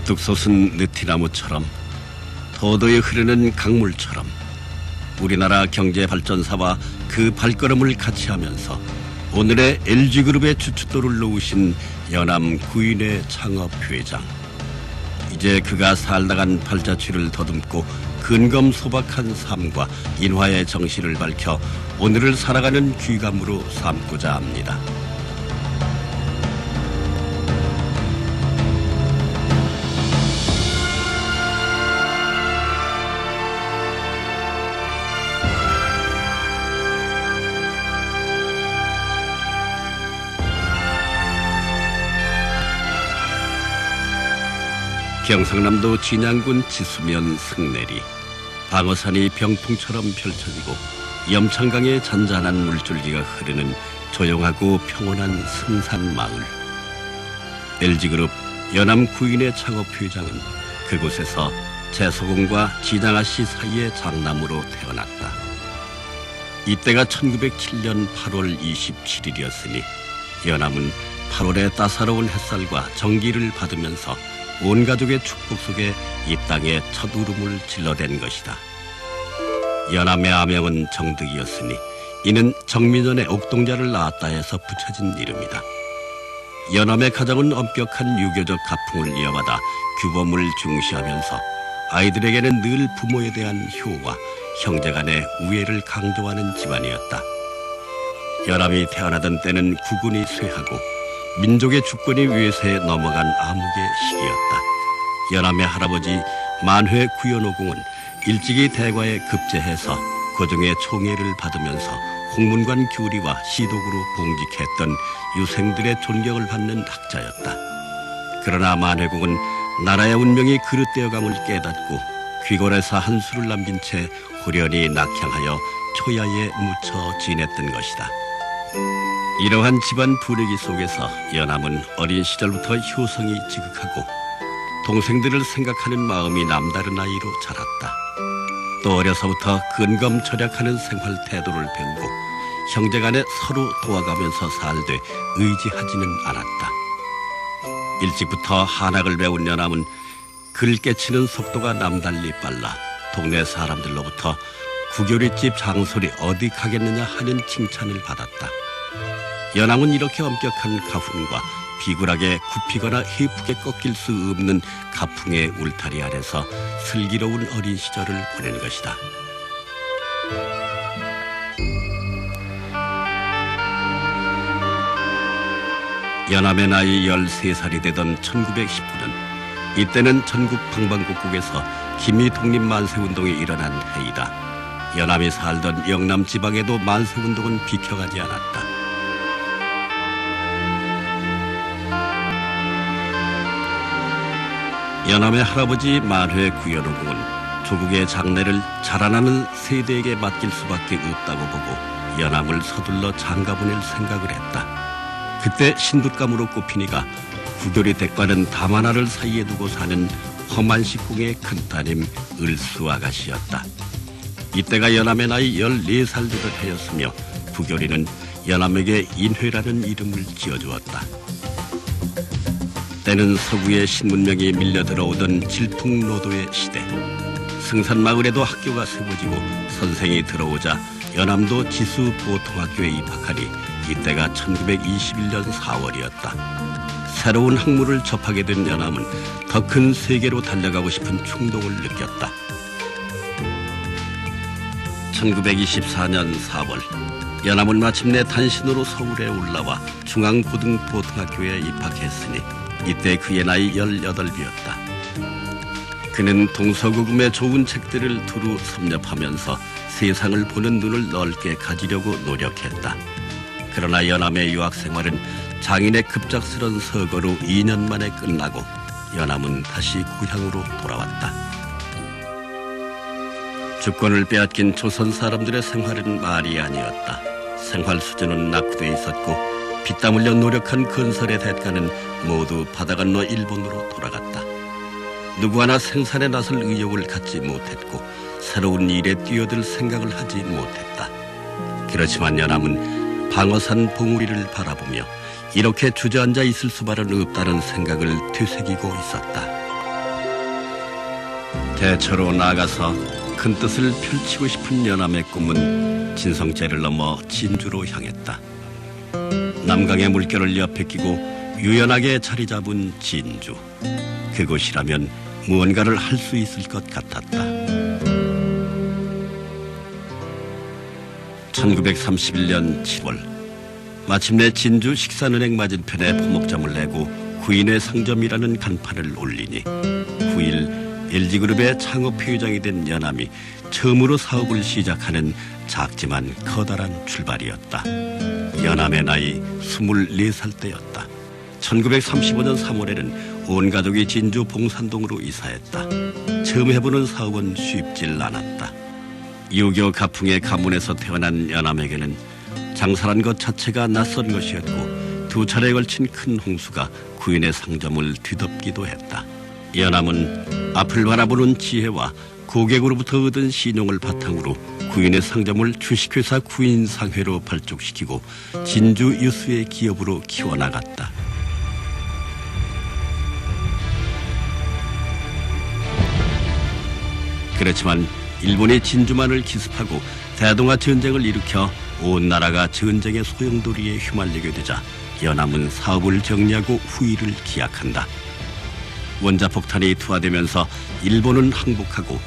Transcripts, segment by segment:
우뚝 솟은 느티나무처럼 도도히 흐르는 강물처럼 우리나라 경제발전사와 그 발걸음을 같이 하면서 오늘의 LG그룹의 주춧돌을 놓으신 연암 구인의 창업회장. 이제 그가 살다간 발자취를 더듬고 근검소박한 삶과 인화의 정신을 밝혀 오늘을 살아가는 귀감으로 삼고자 합니다. 경상남도 진양군 지수면 승내리 방어산이 병풍처럼 펼쳐지고 염창강의 잔잔한 물줄기가 흐르는 조용하고 평온한 승산마을. LG그룹 연암 구인의 창업회장은 그곳에서 재소공과 진양아씨 사이의 장남으로 태어났다. 이때가 1907년 8월 27일이었으니 연암은 8월의 따사로운 햇살과 정기를 받으면서 온 가족의 축복 속에 이 땅에 첫 울음을 질러댄 것이다. 연암의 아명은 정득이었으니 이는 정민원의 옥동자를 낳았다 해서 붙여진 이름이다. 연암의 가정은 엄격한 유교적 가풍을 이어받아 규범을 중시하면서 아이들에게는 늘 부모에 대한 효와 형제간의 우애를 강조하는 집안이었다. 연암이 태어나던 때는 국군이 쇠하고 민족의 주권이 외세에 넘어간 암흑의 시기였다. 연암의 할아버지 만회 구연오공은 일찍이 대과에 급제해서 고종의 총애를 받으면서 홍문관 규리와 시독으로 봉직했던 유생들의 존경을 받는 학자였다. 그러나 만회공은 나라의 운명이 그릇되어감을 깨닫고 귀골에서 한 수를 남긴 채 호련히 낙향하여 초야에 묻혀 지냈던 것이다. 이러한 집안 분위기 속에서 연암은 어린 시절부터 효성이 지극하고 동생들을 생각하는 마음이 남다른 아이로 자랐다. 또 어려서부터 근검절약하는 생활 태도를 배우고 형제간에 서로 도와가면서 살되 의지하지는 않았다. 일찍부터 한학을 배운 연암은 글 깨치는 속도가 남달리 빨라 동네 사람들로부터 구교리집 장솔이 어디 가겠느냐 하는 칭찬을 받았다. 연암은 이렇게 엄격한 가훈과 비굴하게 굽히거나 해프게 꺾일 수 없는 가풍의 울타리 아래서 슬기로운 어린 시절을 보낸 것이다. 연암의 나이 13살이 되던 1919년, 이때는 전국 방방곡곡에서 기미 독립 만세운동이 일어난 해이다. 연암이 살던 영남 지방에도 만세운동은 비켜가지 않았다. 연암의 할아버지 만회 구연오공은 조국의 장래를 자라나는 세대에게 맡길 수밖에 없다고 보고 연암을 서둘러 장가보낼 생각을 했다. 그때 신둣감으로 꼽히니가 구교리 댁과는 담 하나를 사이에 두고 사는 허만식공의 큰따님 을수 아가씨였다. 이때가 연암의 나이 14살 되던 해였으며 구교리는 연암에게 인회라는 이름을 지어주었다. 때는 서구의 신문명이 밀려들어오던 질풍노도의 시대. 승산마을에도 학교가 세워지고 선생이 들어오자 연암도 지수보통학교에 입학하니 이때가 1921년 4월이었다. 새로운 학문을 접하게 된 연암은 더 큰 세계로 달려가고 싶은 충동을 느꼈다. 1924년 4월 연암은 마침내 단신으로 서울에 올라와 중앙고등보통학교에 입학했으니 이때 그의 나이 18이었다. 그는 동서고금의 좋은 책들을 두루 섭렵하면서 세상을 보는 눈을 넓게 가지려고 노력했다. 그러나 연암의 유학생활은 장인의 급작스런 서거로 2년 만에 끝나고 연암은 다시 고향으로 돌아왔다. 주권을 빼앗긴 조선 사람들의 생활은 말이 아니었다. 생활 수준은 낙후돼 있었고 피땀 흘려 노력한 건설의 대가는 모두 바다 건너 일본으로 돌아갔다. 누구 하나 생산에 나설 의욕을 갖지 못했고 새로운 일에 뛰어들 생각을 하지 못했다. 그렇지만 연암은 방어산 봉우리를 바라보며 이렇게 주저앉아 있을 수만은 없다는 생각을 되새기고 있었다. 대처로 나아가서 큰 뜻을 펼치고 싶은 연암의 꿈은 진성제를 넘어 진주로 향했다. 남강의 물결을 옆에 끼고 유연하게 자리 잡은 진주. 그곳이라면 무언가를 할 수 있을 것 같았다. 1931년 7월 마침내 진주 식산은행 맞은편에 포목점을 내고 구인의 상점이라는 간판을 올리니 9일 LG그룹의 창업 회장이 된 연암이 처음으로 사업을 시작하는 작지만 커다란 출발이었다. 연암의 나이 24살 때였다. 1935년 3월에는 온 가족이 진주 봉산동으로 이사했다. 처음 해보는 사업은 쉽질 않았다. 유교 가풍의 가문에서 태어난 연암에게는 장사란 것 자체가 낯선 것이었고 두 차례에 걸친 큰 홍수가 구인의 상점을 뒤덮기도 했다. 연암은 앞을 바라보는 지혜와 고객으로부터 얻은 신용을 바탕으로 구인의 상점을 주식회사 구인상회로 발족시키고 진주 유수의 기업으로 키워나갔다. 그렇지만 일본이 진주만을 기습하고 대동아 전쟁을 일으켜 온 나라가 전쟁의 소용돌이에 휘말리게 되자 연암은 사업을 정리하고 후일을 기약한다. 원자폭탄이 투하되면서 일본은 항복하고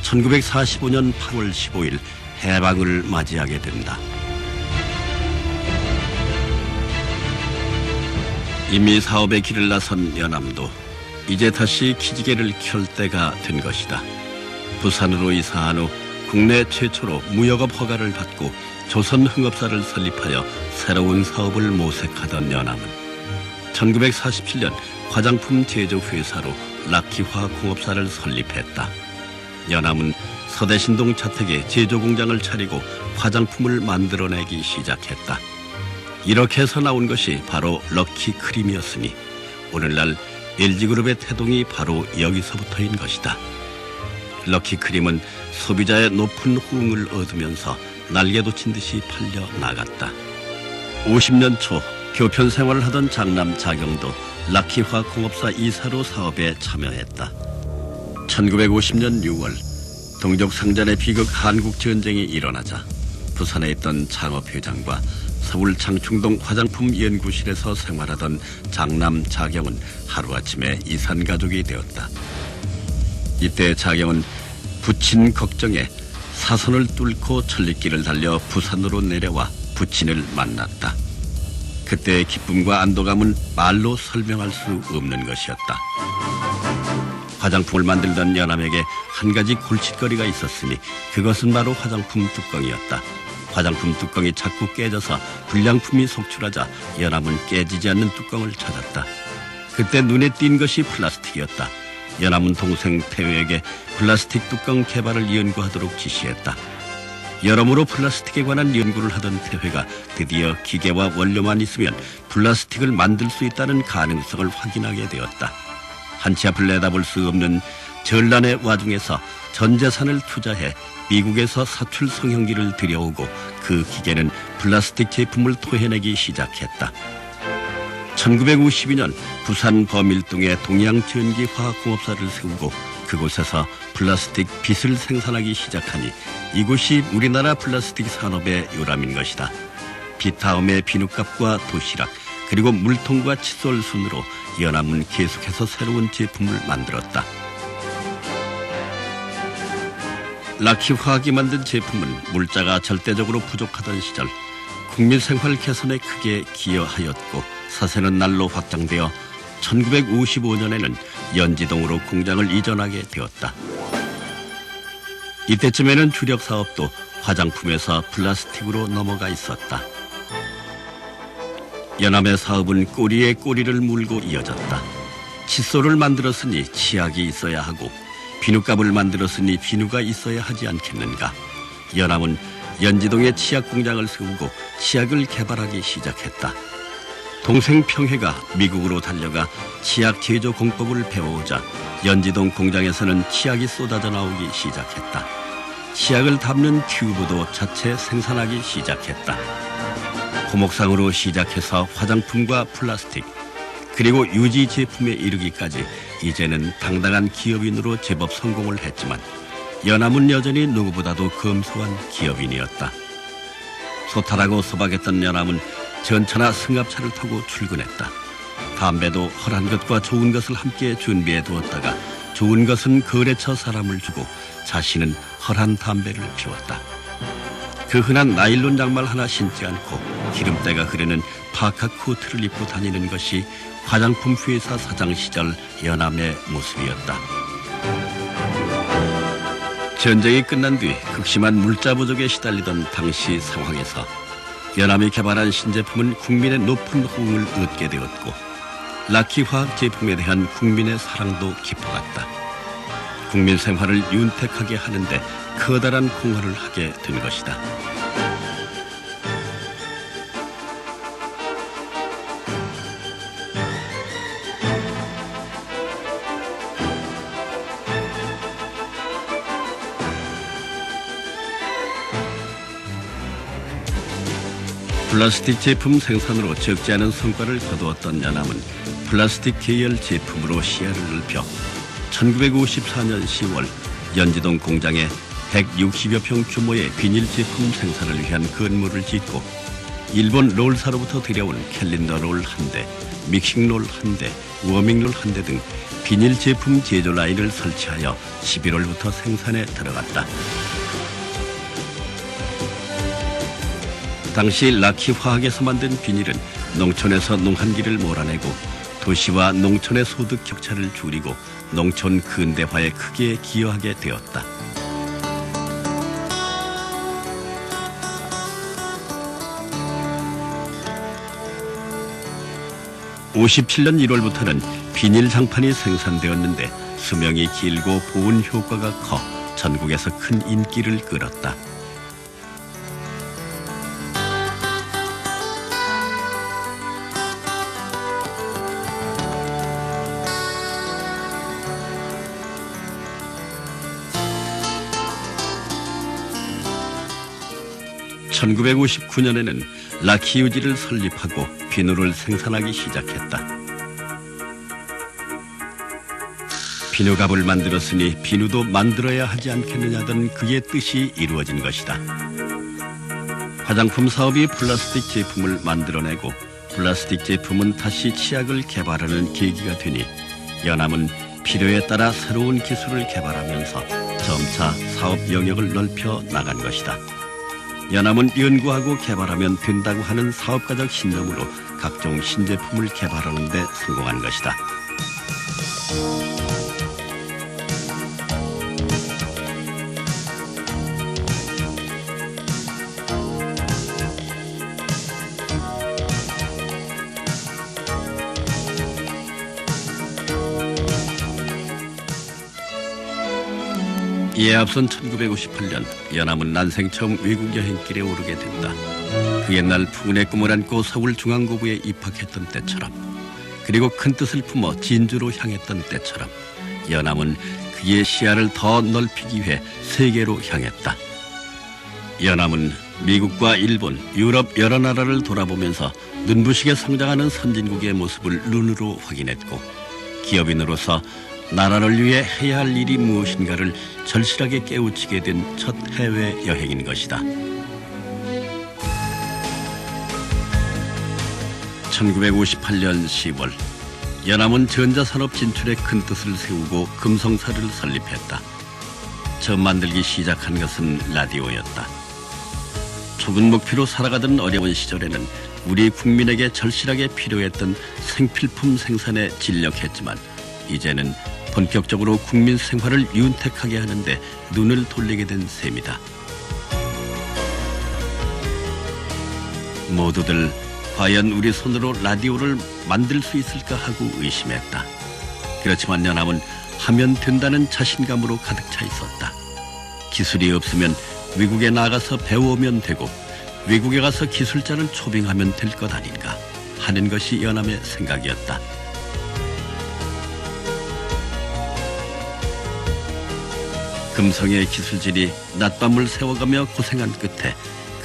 1945년 8월 15일 해방을 맞이하게 된다. 이미 사업의 길을 나선 연암도 이제 다시 기지개를 켤 때가 된 것이다. 부산으로 이사한 후 국내 최초로 무역업 허가를 받고 조선흥업사를 설립하여 새로운 사업을 모색하던 연암은 1947년 화장품 제조회사로 락키화공업사를 설립했다. 연암은 서대신동 자택에 제조공장을 차리고 화장품을 만들어내기 시작했다. 이렇게 해서 나온 것이 바로 럭키크림이었으니 오늘날 LG그룹의 태동이 바로 여기서부터인 것이다. 럭키크림은 소비자의 높은 호응을 얻으면서 날개 돋친 듯이 팔려 나갔다. 50년 초 교편 생활을 하던 장남 자경도 락키화공업사 이사로 사업에 참여했다. 1950년 6월 동족상잔의 비극 한국전쟁이 일어나자 부산에 있던 창업회장과 서울 장충동 화장품 연구실에서 생활하던 장남 자경은 하루아침에 이산가족이 되었다. 이때 자경은 부친 걱정에 사선을 뚫고 천리길을 달려 부산으로 내려와 부친을 만났다. 그때의 기쁨과 안도감은 말로 설명할 수 없는 것이었다. 화장품을 만들던 연암에게 한 가지 골칫거리가 있었으니 그것은 바로 화장품 뚜껑이었다. 화장품 뚜껑이 자꾸 깨져서 불량품이 속출하자 연암은 깨지지 않는 뚜껑을 찾았다. 그때 눈에 띈 것이 플라스틱이었다. 연암은 동생 태우에게 플라스틱 뚜껑 개발을 연구하도록 지시했다. 여러모로 플라스틱에 관한 연구를 하던 태회가 드디어 기계와 원료만 있으면 플라스틱을 만들 수 있다는 가능성을 확인하게 되었다. 한치 앞을 내다볼 수 없는 전란의 와중에서 전 재산을 투자해 미국에서 사출 성형기를 들여오고 그 기계는 플라스틱 제품을 토해내기 시작했다. 1952년 부산 범일동에 동양전기화학공업사를 세우고 그곳에서 플라스틱 빗을 생산하기 시작하니 이곳이 우리나라 플라스틱 산업의 요람인 것이다. 빗 다음에 비누값과 도시락 그리고 물통과 칫솔 순으로 연암은 계속해서 새로운 제품을 만들었다. 락키화학이 만든 제품은 물자가 절대적으로 부족하던 시절 국민 생활 개선에 크게 기여하였고 사세는 날로 확장되어 1955년에는 연지동으로 공장을 이전하게 되었다. 이때쯤에는 주력 사업도 화장품에서 플라스틱으로 넘어가 있었다. 연암의 사업은 꼬리에 꼬리를 물고 이어졌다. 칫솔을 만들었으니 치약이 있어야 하고 비누값을 만들었으니 비누가 있어야 하지 않겠는가. 연암은 연지동에 치약 공장을 세우고 치약을 개발하기 시작했다. 동생 평회가 미국으로 달려가 치약 제조 공법을 배워오자 연지동 공장에서는 치약이 쏟아져 나오기 시작했다. 치약을 담는 튜브도 자체 생산하기 시작했다. 고목상으로 시작해서 화장품과 플라스틱, 그리고 유지 제품에 이르기까지 이제는 당당한 기업인으로 제법 성공을 했지만 연암은 여전히 누구보다도 검소한 기업인이었다. 소탈하고 소박했던 연암은 전차나 승합차를 타고 출근했다. 담배도 헐한 것과 좋은 것을 함께 준비해 두었다가 좋은 것은 거래처 사람을 주고 자신은 헐한 담배를 피웠다. 그 흔한 나일론 양말 하나 신지 않고 기름때가 흐르는 파카 코트를 입고 다니는 것이 화장품 회사 사장 시절 연암의 모습이었다. 전쟁이 끝난 뒤 극심한 물자 부족에 시달리던 당시 상황에서 연암이 개발한 신제품은 국민의 높은 호응을 얻게 되었고 라키 화학 제품에 대한 국민의 사랑도 깊어갔다. 국민 생활을 윤택하게 하는데 커다란 공헌을 하게 된 것이다. 플라스틱 제품 생산으로 적지 않은 성과를 거두었던 연암은 플라스틱 계열 제품으로 시야를 넓혀 1954년 10월 연지동 공장에 160여 평 규모의 비닐 제품 생산을 위한 건물을 짓고 일본 롤사로부터 들여온 캘린더 롤 1대, 믹싱 롤 1대, 워밍 롤 1대 등 비닐 제품 제조 라인을 설치하여 11월부터 생산에 들어갔다. 당시 라키 화학에서 만든 비닐은 농촌에서 농한기를 몰아내고 도시와 농촌의 소득 격차를 줄이고 농촌 근대화에 크게 기여하게 되었다. (57년 1월부터는) 비닐 장판이 생산되었는데 수명이 길고 보온 효과가 커 전국에서 큰 인기를 끌었다. (1959년에는) 라키유지를 설립하고 비누를 생산하기 시작했다. 비누갑을 만들었으니 비누도 만들어야 하지 않겠느냐던 그의 뜻이 이루어진 것이다. 화장품 사업이 플라스틱 제품을 만들어내고 플라스틱 제품은 다시 치약을 개발하는 계기가 되니 연암은 필요에 따라 새로운 기술을 개발하면서 점차 사업 영역을 넓혀 나간 것이다. 연암은 연구하고 개발하면 된다고 하는 사업가적 신념으로 각종 신제품을 개발하는 데 성공한 것이다. 이에 앞선 1958년 연암은 난생 처음 외국 여행길에 오르게 된다. 그 옛날 푸근의 꿈을 안고 서울중앙고구에 입학했던 때처럼 그리고 큰 뜻을 품어 진주로 향했던 때처럼 연암은 그의 시야를 더 넓히기 위해 세계로 향했다. 연암은 미국과 일본, 유럽 여러 나라를 돌아보면서 눈부시게 성장하는 선진국의 모습을 눈으로 확인했고 기업인으로서 나라를 위해 해야 할 일이 무엇인가를 절실하게 깨우치게 된 첫 해외여행인 것이다. 1958년 10월 연암은 전자산업 진출에 큰 뜻을 세우고 금성사를 설립했다. 처음 만들기 시작한 것은 라디오였다. 좁은 목표로 살아가던 어려운 시절에는 우리 국민에게 절실하게 필요했던 생필품 생산에 진력했지만 이제는 본격적으로 국민 생활을 윤택하게 하는데 눈을 돌리게 된 셈이다. 모두들 과연 우리 손으로 라디오를 만들 수 있을까 하고 의심했다. 그렇지만 연암은 하면 된다는 자신감으로 가득 차 있었다. 기술이 없으면 외국에 나가서 배워오면 되고 외국에 가서 기술자를 초빙하면 될 것 아닌가 하는 것이 연암의 생각이었다. 금성의 기술진이 낮밤을 세워가며 고생한 끝에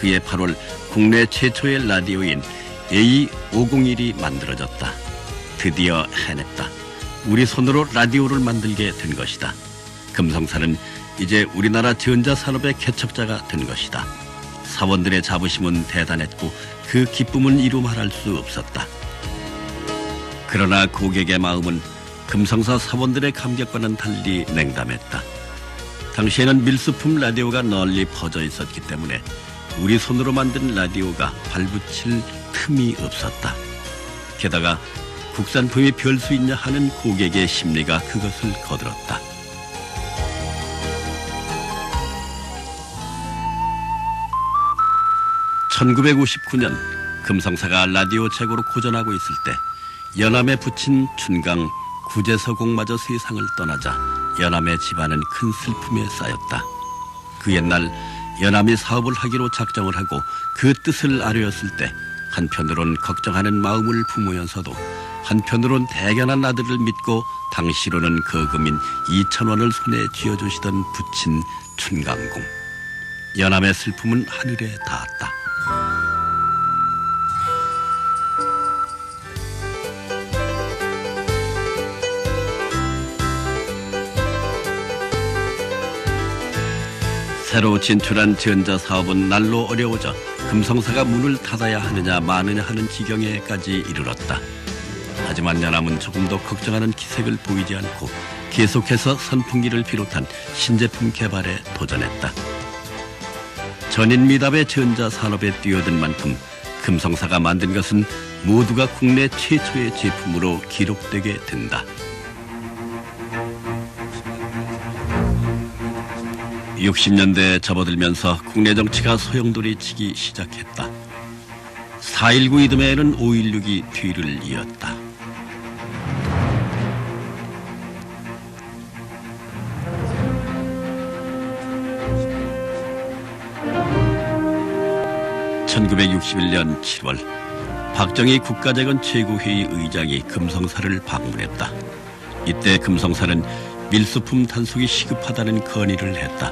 그의 8월 국내 최초의 라디오인 A501이 만들어졌다. 드디어 해냈다. 우리 손으로 라디오를 만들게 된 것이다. 금성사는 이제 우리나라 전자산업의 개척자가 된 것이다. 사원들의 자부심은 대단했고 그 기쁨은 이루 말할 수 없었다. 그러나 고객의 마음은 금성사 사원들의 감격과는 달리 냉담했다. 당시에는 밀수품 라디오가 널리 퍼져 있었기 때문에 우리 손으로 만든 라디오가 발붙일 틈이 없었다. 게다가 국산품이 별 수 있냐 하는 고객의 심리가 그것을 거들었다. (1959년) 금성사가 라디오 재고로 고전하고 있을 때 연암에 붙인 춘강 구제서공마저 세상을 떠나자 연암의 집안은 큰 슬픔에 쌓였다. 그 옛날 연암이 사업을 하기로 작정을 하고 그 뜻을 아뢰었을 때 한편으론 걱정하는 마음을 품으면서도 한편으론 대견한 아들을 믿고 당시로는 거금인 2,000원을 손에 쥐어주시던 부친 춘강공. 연암의 슬픔은 하늘에 닿았다. 새로 진출한 전자사업은 날로 어려워져 금성사가 문을 닫아야 하느냐 마느냐 하는 지경에까지 이르렀다. 하지만 연암은 조금도 걱정하는 기색을 보이지 않고 계속해서 선풍기를 비롯한 신제품 개발에 도전했다. 전인미답의 전자산업에 뛰어든 만큼 금성사가 만든 것은 모두가 국내 최초의 제품으로 기록되게 된다. 60년대에 접어들면서 국내 정치가 소용돌이치기 시작했다. 4.19 이듬해에는 5.16이 뒤를 이었다. (1961년 7월) 박정희 국가재건 최고회의 의장이 금성사를 방문했다. 이때 금성사는 밀수품 단속이 시급하다는 건의를 했다.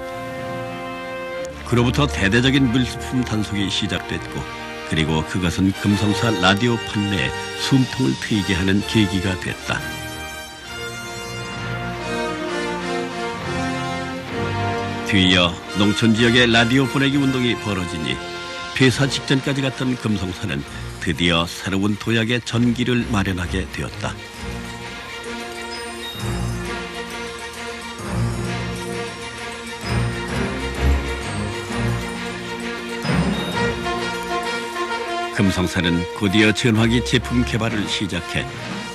그로부터 대대적인 밀수품 단속이 시작됐고, 그리고 그것은 금성사 라디오 판매에 숨통을 트이게 하는 계기가 됐다. 뒤이어 농촌 지역에 라디오 보내기 운동이 벌어지니 폐사 직전까지 갔던 금성사는 드디어 새로운 도약의 전기를 마련하게 되었다. 금성사는 곧이어 전화기 제품 개발을 시작해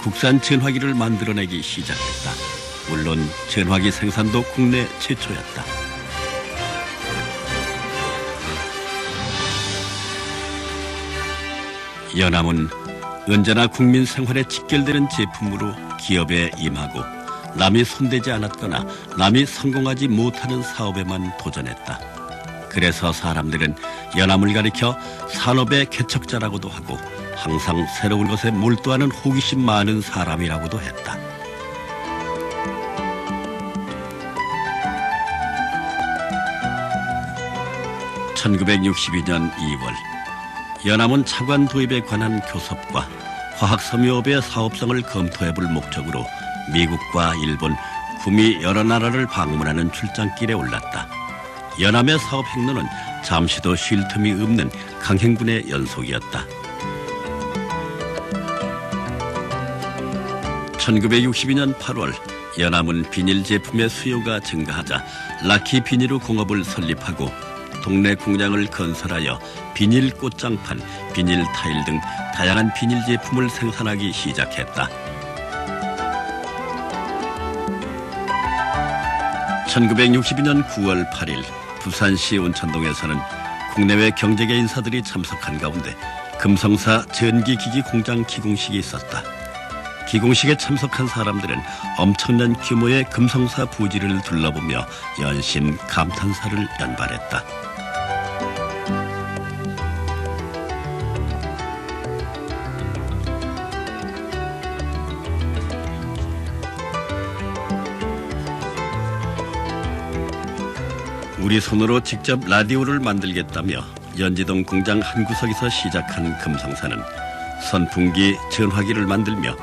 국산 전화기를 만들어내기 시작했다. 물론 전화기 생산도 국내 최초였다. 연암은 언제나 국민 생활에 직결되는 제품으로 기업에 임하고 남이 손대지 않았거나 남이 성공하지 못하는 사업에만 도전했다. 그래서 사람들은 연암을 가리켜 산업의 개척자라고도 하고 항상 새로운 것에 몰두하는 호기심 많은 사람이라고도 했다. (1962년 2월) 연암은 차관 도입에 관한 교섭과 화학섬유업의 사업성을 검토해볼 목적으로 미국과 일본, 구미 여러 나라를 방문하는 출장길에 올랐다. 연암의 사업 행로는 잠시도 쉴 틈이 없는 강행군의 연속이었다. 1962년 8월 연암은 비닐 제품의 수요가 증가하자 라키 비닐우 공업을 설립하고 동네 공장을 건설하여 비닐 꽃장판, 비닐 타일 등 다양한 비닐 제품을 생산하기 시작했다. 1962년 9월 8일 부산시 온천동에서는 국내외 경제계 인사들이 참석한 가운데 금성사 전기기기 공장 기공식이 있었다. 기공식에 참석한 사람들은 엄청난 규모의 금성사 부지를 둘러보며 연신 감탄사를 연발했다. 우리 손으로 직접 라디오를 만들겠다며 연지동 공장 한 구석에서 시작한 금성사는 선풍기, 전화기를 만들며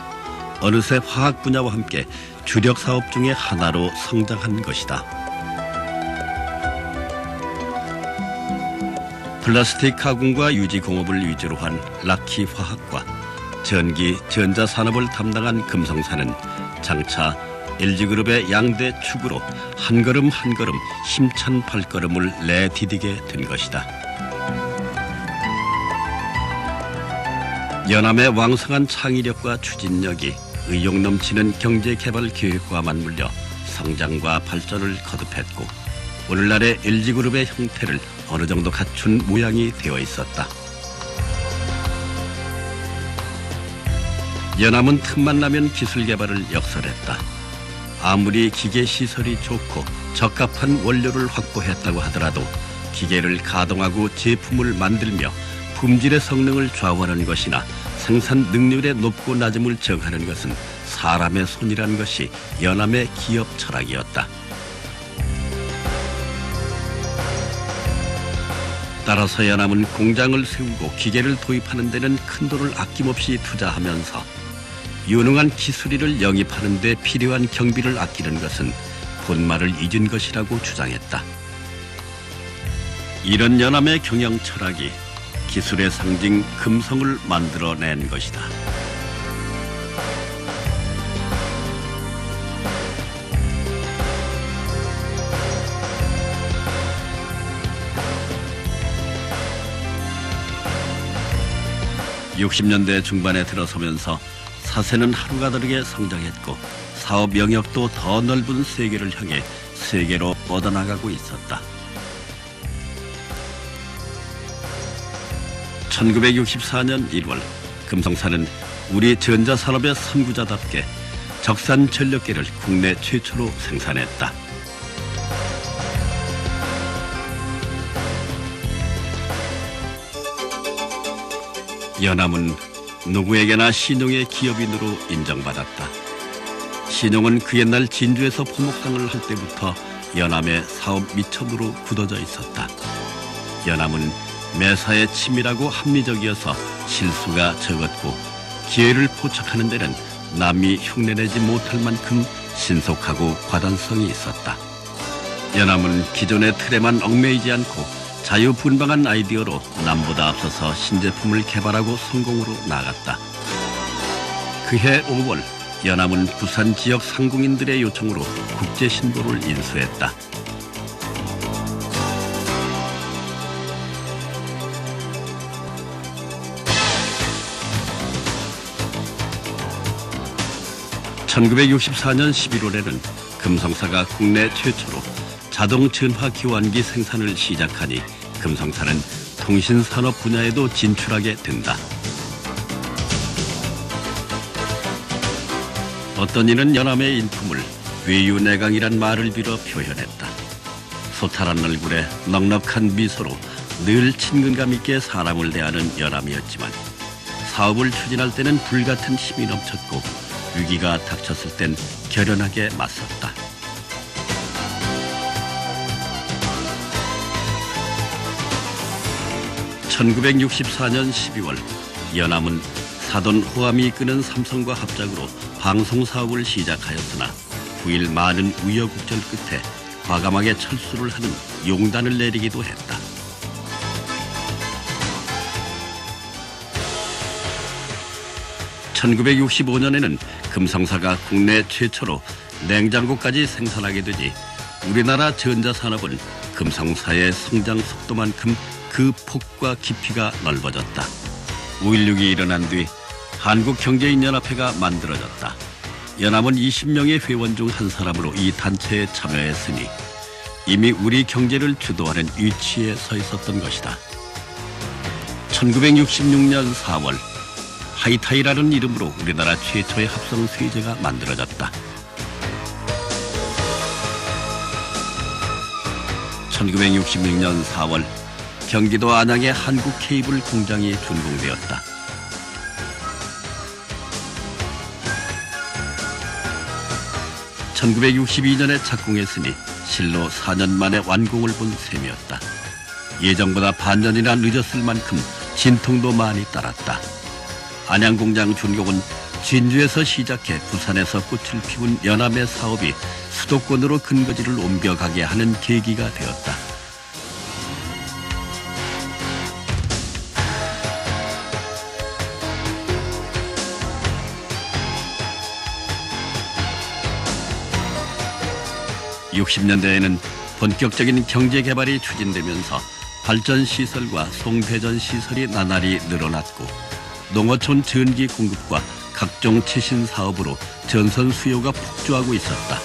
어느새 화학 분야와 함께 주력 사업 중의 하나로 성장한 것이다. 플라스틱 가공과 유지 공업을 위주로 한 락키 화학과 전기, 전자산업을 담당한 금성사는 장차 LG그룹의 양대 축으로 한 걸음 한 걸음 힘찬 발걸음을 내디디게 된 것이다. 연암의 왕성한 창의력과 추진력이 의욕 넘치는 경제개발 계획과 맞물려 성장과 발전을 거듭했고 오늘날의 LG그룹의 형태를 어느 정도 갖춘 모양이 되어 있었다. 연암은 틈만 나면 기술 개발을 역설했다. 아무리 기계 시설이 좋고 적합한 원료를 확보했다고 하더라도 기계를 가동하고 제품을 만들며 품질의 성능을 좌우하는 것이나 생산 능률의 높고 낮음을 정하는 것은 사람의 손이라는 것이 연암의 기업 철학이었다. 따라서 연암은 공장을 세우고 기계를 도입하는 데는 큰 돈을 아낌없이 투자하면서 유능한 기술인을 영입하는 데 필요한 경비를 아끼는 것은 본말을 잊은 것이라고 주장했다. 이런 연암의 경영 철학이 기술의 상징 금성을 만들어낸 것이다. (60년대) 중반에 들어서면서 사세는 하루가 다르게 성장했고 사업 영역도 더 넓은 세계를 향해 세계로 뻗어나가고 있었다. 1964년 1월 금성사는 우리 전자산업의 선구자답게 적산 전력계를 국내 최초로 생산했다. 연암은 누구에게나 신용의 기업인으로 인정받았다. 신용은 그 옛날 진주에서 포목상을 할 때부터 연암의 사업 미천으로 굳어져 있었다. 연암은 매사에 치밀하고 합리적이어서 실수가 적었고 기회를 포착하는 데는 남이 흉내내지 못할 만큼 신속하고 과단성이 있었다. 연암은 기존의 틀에만 얽매이지 않고 자유분방한 아이디어로 남보다 앞서서 신제품을 개발하고 성공으로 나아갔다. 그해 5월 연암은 부산 지역 상공인들의 요청으로 국제신고를 인수했다. (1964년 11월에는) 금성사가 국내 최초로 자동 전화 교환기 생산을 시작하니 금성사는 통신산업 분야에도 진출하게 된다. 어떤 이는 연암의 인품을 외유내강이란 말을 빌어 표현했다. 소탈한 얼굴에 넉넉한 미소로 늘 친근감 있게 사람을 대하는 연암이었지만 사업을 추진할 때는 불같은 힘이 넘쳤고 위기가 닥쳤을 땐 결연하게 맞섰다. (1964년 12월) 연암은 사돈 호암이 이끄는 삼성과 합작으로 방송사업을 시작하였으나 9일 많은 우여곡절 끝에 과감하게 철수를 하는 용단을 내리기도 했다. (1965년에는) 금성사가 국내 최초로 냉장고까지 생산하게 되지 우리나라 전자산업은 금성사의 성장 속도만큼 그 폭과 깊이가 넓어졌다. 5.16이 일어난 뒤 한국경제인연합회가 만들어졌다. 연암은 20명의 회원 중 한 사람으로 이 단체에 참여했으니 이미 우리 경제를 주도하는 위치에 서 있었던 것이다. 1966년 4월 하이타이라는 이름으로 우리나라 최초의 합성 세제가 만들어졌다. 1966년 4월 경기도 안양의 한국 케이블 공장이 준공되었다. (1962년에) 착공했으니 실로 4년 만에 완공을 본 셈이었다. 예정보다 반년이나 늦었을 만큼 진통도 많이 따랐다. 안양 공장 준공은 진주에서 시작해 부산에서 꽃을 피운 연암의 사업이 수도권으로 근거지를 옮겨가게 하는 계기가 되었다. (60년대에는) 본격적인 경제개발이 추진되면서 발전시설과 송배전시설이 나날이 늘어났고 농어촌 전기 공급과 각종 최신 사업으로 전선 수요가 폭주하고 있었다.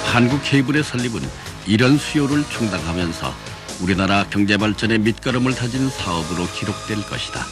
한국케이블의 설립은 이런 수요를 충당하면서 우리나라 경제발전의 밑거름을 다진 사업으로 기록될 것이다.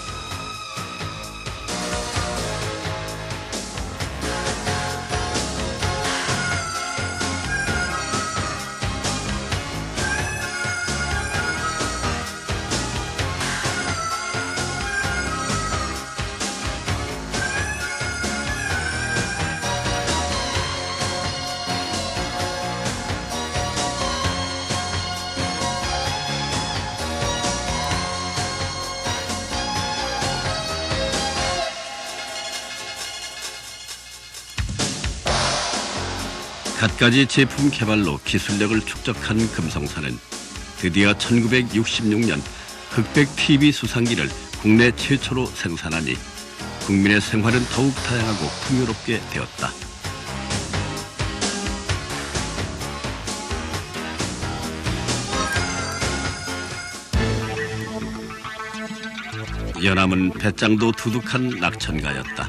갖가지 제품 개발로 기술력을 축적한 금성사는 드디어 1966년 흑백 TV 수상기를 국내 최초로 생산하니 국민의 생활은 더욱 다양하고 풍요롭게 되었다. 연암은 배짱도 두둑한 낙천가였다.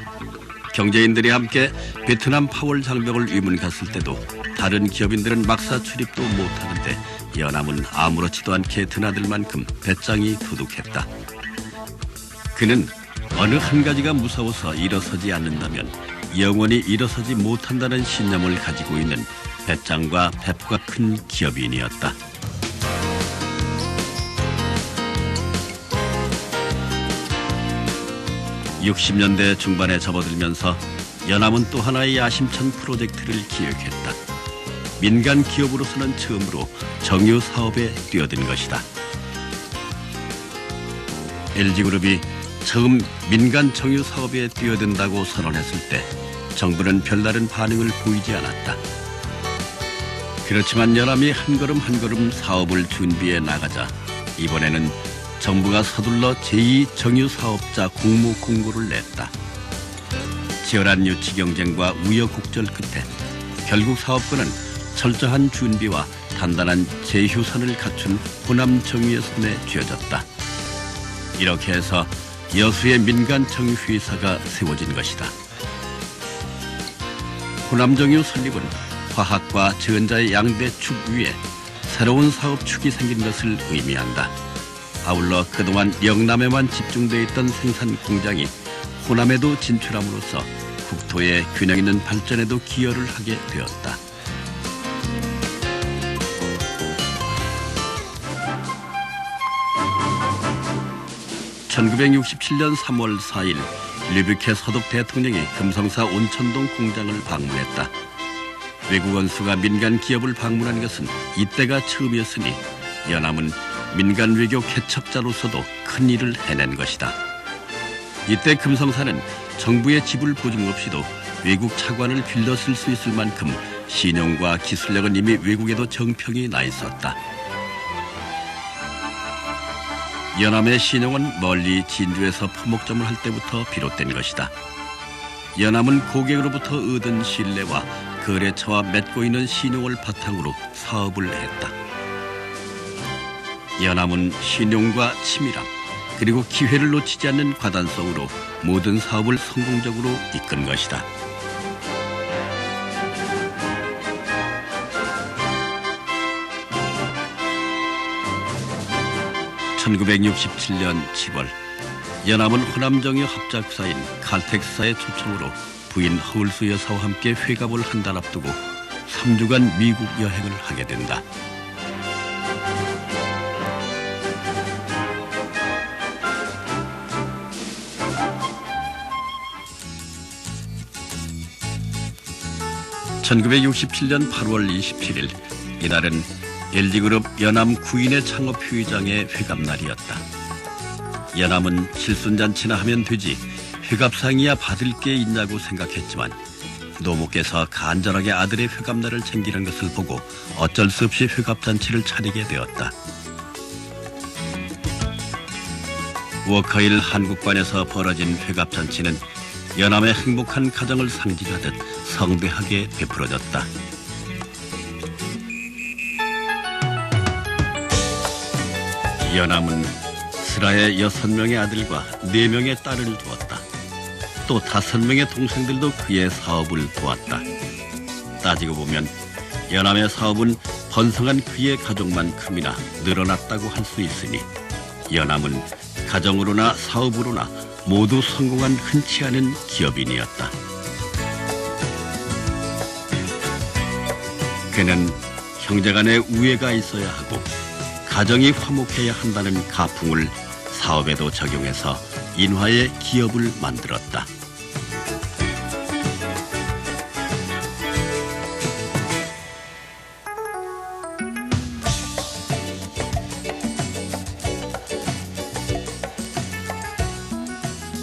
경제인들이 함께 베트남 파월 장벽을 위문 갔을 때도 다른 기업인들은 막사 출입도 못하는데 연암은 아무렇지도 않게 드나들 만큼 배짱이 두둑했다. 그는 어느 한 가지가 무서워서 일어서지 않는다면 영원히 일어서지 못한다는 신념을 가지고 있는 배짱과 배포가 큰 기업인이었다. (60년대) 중반에 접어들면서 연암은 또 하나의 야심찬 프로젝트를 기획했다. 민간 기업으로서는 처음으로 정유 사업에 뛰어든 것이다. LG그룹이 처음 민간 정유 사업에 뛰어든다고 선언했을 때 정부는 별다른 반응을 보이지 않았다. 그렇지만 연암이 한 걸음 한 걸음 사업을 준비해 나가자 이번에는 정부가 서둘러 제2정유사업자 공모 공고를 냈다. 치열한 유치 경쟁과 우여곡절 끝에 결국 사업권은 철저한 준비와 단단한 제휴선을 갖춘 호남정유의 손에 쥐어졌다. 이렇게 해서 여수의 민간 정유회사가 세워진 것이다. 호남정유 설립은 화학과 전자의 양대 축 위에 새로운 사업축이 생긴 것을 의미한다. 아울러 그동안 영남에만 집중되어 있던 생산 공장이 호남에도 진출함으로써 국토의 균형 있는 발전에도 기여를 하게 되었다. (1967년 3월 4일) 르뷰케 서독 대통령이 금성사 온천동 공장을 방문했다. 외국 원수가 민간 기업을 방문한 것은 이때가 처음이었으니 연암은 민간 외교 개척자로서도 큰 일을 해낸 것이다. 이때 금성사는 정부의 지불 보증 없이도 외국 차관을 빌려 쓸 수 있을 만큼 신용과 기술력은 이미 외국에도 정평이 나 있었다. 연암의 신용은 멀리 진주에서 포목점을 할 때부터 비롯된 것이다. 연암은 고객으로부터 얻은 신뢰와 거래처와 맺고 있는 신용을 바탕으로 사업을 했다. 연암은 신용과 치밀함 그리고 기회를 놓치지 않는 과단성으로 모든 사업을 성공적으로 이끈 것이다. (1967년 7월) 연암은 호남정유 합작사인 칼텍스사의 초청으로 부인 허울수 여사와 함께 회갑을 한 달 앞두고 3주간 미국 여행을 하게 된다. (1967년 8월 27일) 이날은 LG그룹 연암 구인의 창업 휴의장의 회갑날이었다. 연암은 칠순잔치나 하면 되지 회갑상이야 받을 게 있냐고 생각했지만 노모께서 간절하게 아들의 회갑날을 챙기는 것을 보고 어쩔 수 없이 회갑잔치를 차리게 되었다. 워커힐 한국관에서 벌어진 회갑잔치는 연암의 행복한 가정을 상징하듯 성대하게 베풀어졌다. 연암은 슬하의 6명의 아들과 4명의 딸을 두었다. 또 5명의 동생들도 그의 사업을 도왔다. 따지고 보면 연암의 사업은 번성한 그의 가족만큼이나 늘어났다고 할 수 있으니 연암은 가정으로나 사업으로나 모두 성공한 흔치 않은 기업인이었다. 그는 형제간의 우애가 있어야 하고 가정이 화목해야 한다는 가풍을 사업에도 적용해서 인화의 기업을 만들었다.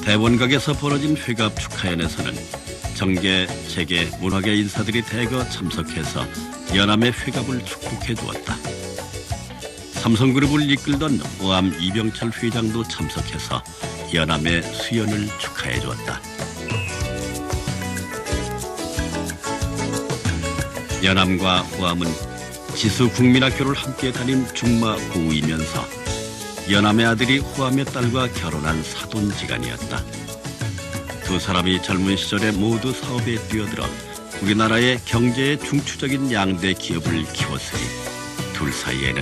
대원각에서 벌어진 회갑 축하연에서는 정계, 재계, 문화계 인사들이 대거 참석해서 연암의 회갑을 축복해 주었다. 삼성그룹을 이끌던 오암 이병철 회장도 참석해서 연암의 수연을 축하해 주었다. 연암과 호암은 지수국민학교를 함께 다닌 중마 고우이면서 연암의 아들이 호암의 딸과 결혼한 사돈지간이었다. 두 사람이 젊은 시절에 모두 사업에 뛰어들어 우리나라의 경제의 중추적인 양대 기업을 키웠으니 둘 사이에는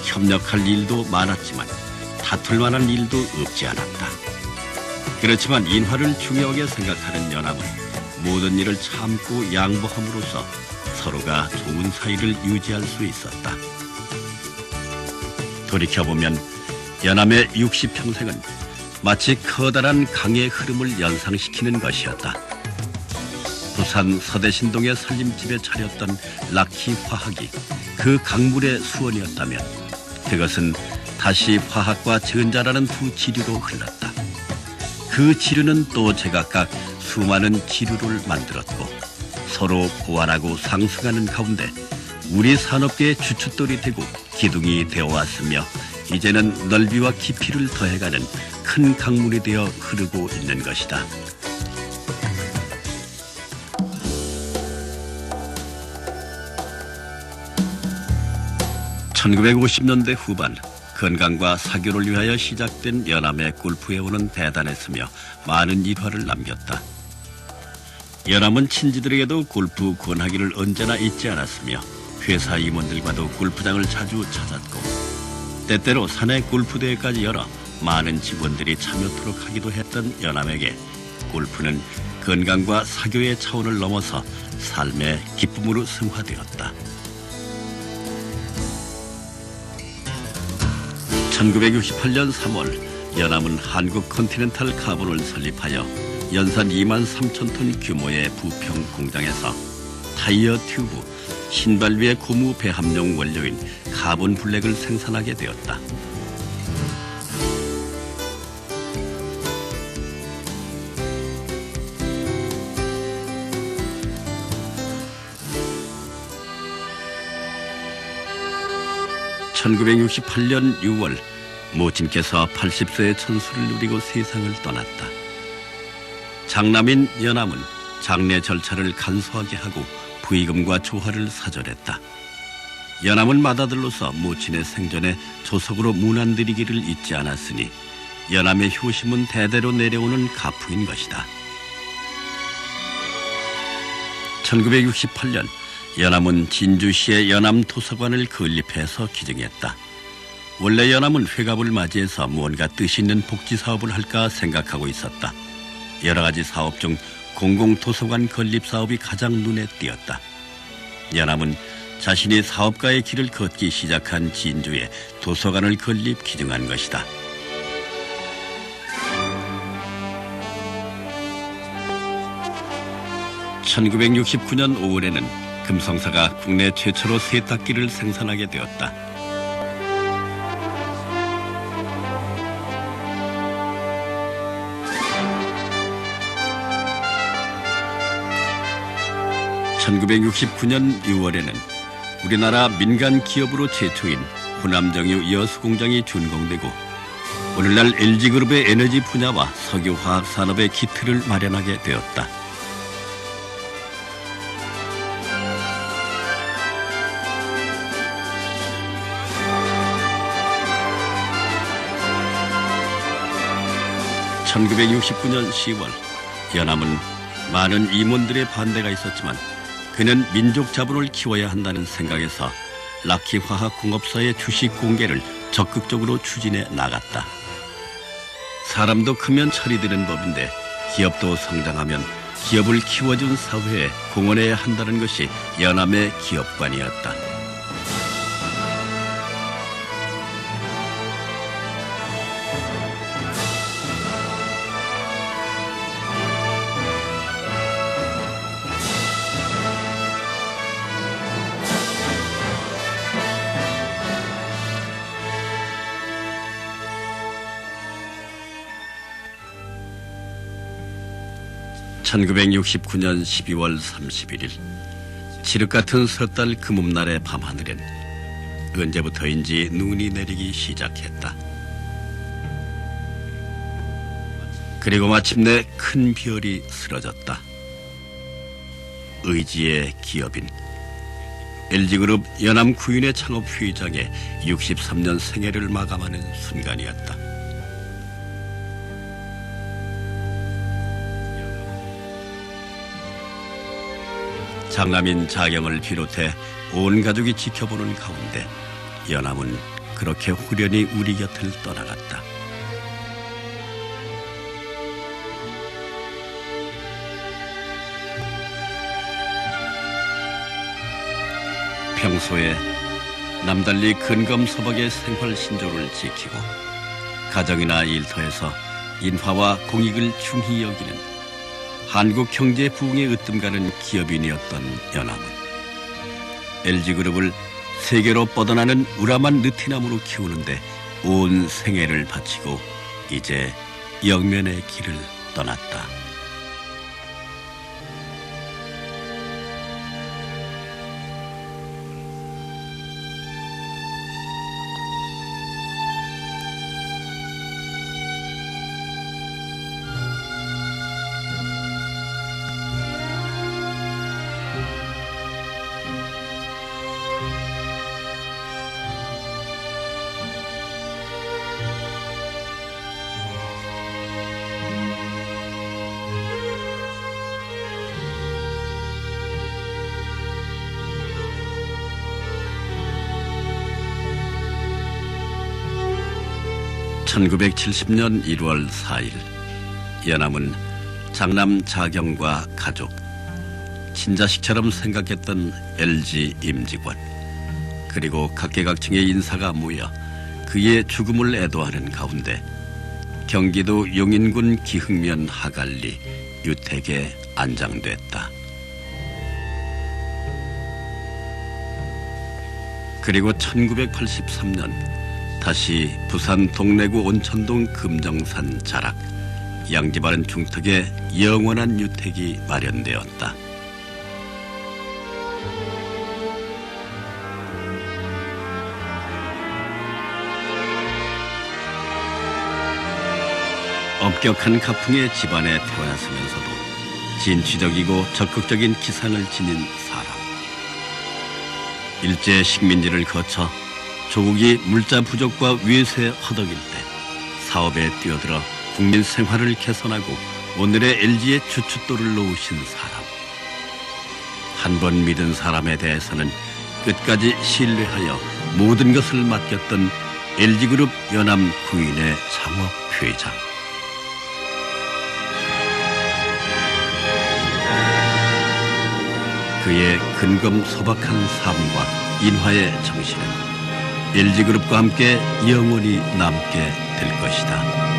협력할 일도 많았지만 다툴 만한 일도 없지 않았다. 그렇지만 인화를 중요하게 생각하는 연암은 모든 일을 참고 양보함으로써 서로가 좋은 사이를 유지할 수 있었다. 돌이켜보면 연암의 60평생은 마치 커다란 강의 흐름을 연상시키는 것이었다. 부산 서대신동의 살림집에 차렸던 락키 화학이 그 강물의 수원이었다면 그것은 다시 화학과 전자라는 두 지류로 흘렀다. 그 지류는 또 제각각 수많은 지류를 만들었고 서로 보완하고 상승하는 가운데 우리 산업계의 주춧돌이 되고 기둥이 되어왔으며 이제는 넓이와 깊이를 더해가는 큰 강물이 되어 흐르고 있는 것이다. (1950년대) 후반 건강과 사교를 위하여 시작된 연암의 골프회원은 대단했으며 많은 일화를 남겼다. 연암은 친지들에게도 골프 권하기를 언제나 잊지 않았으며 회사 임원들과도 골프장을 자주 찾았고 때때로 사내 골프대회까지 열어 많은 직원들이 참여토록 하기도 했던 연암에게 골프는 건강과 사교의 차원을 넘어서 삶의 기쁨으로 승화되었다. 1968년 3월 연암은 한국 컨티넨탈 카본을 설립하여 연산 2만 3천 톤 규모의 부평 공장에서 타이어 튜브, 신발 위의 고무 배합용 원료인 카본 블랙을 생산하게 되었다. (1968년 6월) 모친께서 80세의 천수를 누리고 세상을 떠났다. 장남인 연암은 장례 절차를 간소하게 하고 부의금과 조화를 사절했다. 연암은 맏아들로서 모친의 생전에 조석으로 문안드리기를 잊지 않았으니 연암의 효심은 대대로 내려오는 가풍인 것이다. 1968년 연암은 진주시의 연암도서관을 건립해서 기증했다. 원래 연암은 회갑을 맞이해서 무언가 뜻이 있는 복지사업을 할까 생각하고 있었다. 여러 가지 사업 중 공공도서관 건립 사업이 가장 눈에 띄었다. 연암은 자신이 사업가의 길을 걷기 시작한 진주에 도서관을 건립 기증한 것이다. (1969년 5월에는) 금성사가 국내 최초로 세탁기를 생산하게 되었다. 1969년 6월에는 우리나라 민간 기업으로 최초인 후남정유 여수공장이 준공되고 오늘날 LG그룹의 에너지 분야와 석유화학 산업의 기틀을 마련하게 되었다. (1969년 10월) 연암은 많은 임원들의 반대가 있었지만 그는 민족 자본을 키워야 한다는 생각에서 락키화학공업사의 주식 공개를 적극적으로 추진해 나갔다. 사람도 크면 철이 드는 법인데 기업도 성장하면 기업을 키워준 사회에 공헌해야 한다는 것이 연암의 기업관이었다. (1969년 12월 31일) 칠흑 같은 섣달 금음날의 밤하늘엔 언제부터인지 눈이 내리기 시작했다. 그리고 마침내 큰 별이 쓰러졌다. 의지의 기업인 LG그룹 연암 구인의 창업 회장의 63년 생애를 마감하는 순간이었다. 장남인 자경을 비롯해 온 가족이 지켜보는 가운데 연암은 그렇게 후련히 우리 곁을 떠나갔다. 평소에 남달리 근검소박의 생활 신조를 지키고 가정이나 일터에서 인화와 공익을 중히 여기는 한국 경제 부흥에 으뜸가는 기업인이었던 연암은 LG그룹을 세계로 뻗어나는 우람한 느티나무로 키우는데 온 생애를 바치고 이제 영면의 길을 떠났다. (1970년 1월 4일) 연암은 장남 자경과 가족, 친자식처럼 생각했던 LG 임직원, 그리고 각계각층의 인사가 모여 그의 죽음을 애도하는 가운데 경기도 용인군 기흥면 하갈리 유택에 안장됐다. 그리고 1983년 다시 부산 동래구 온천동 금정산 자락 양지바른 중턱에 영원한 유택이 마련되었다. 엄격한 가풍의 집안에 태어났으면서도 진취적이고 적극적인 기상을 지닌 사람. 일제 식민지를 거쳐 조국이 물자 부족과 외세 허덕일 때 사업에 뛰어들어 국민 생활을 개선하고 오늘의 LG의 주춧돌을 놓으신 사람. 한 번 믿은 사람에 대해서는 끝까지 신뢰하여 모든 것을 맡겼던 LG그룹 연암 구인의 창업 회장. 그의 근검소박한 삶과 인화의 정신은 LG그룹과 함께 영원히 남게 될 것이다.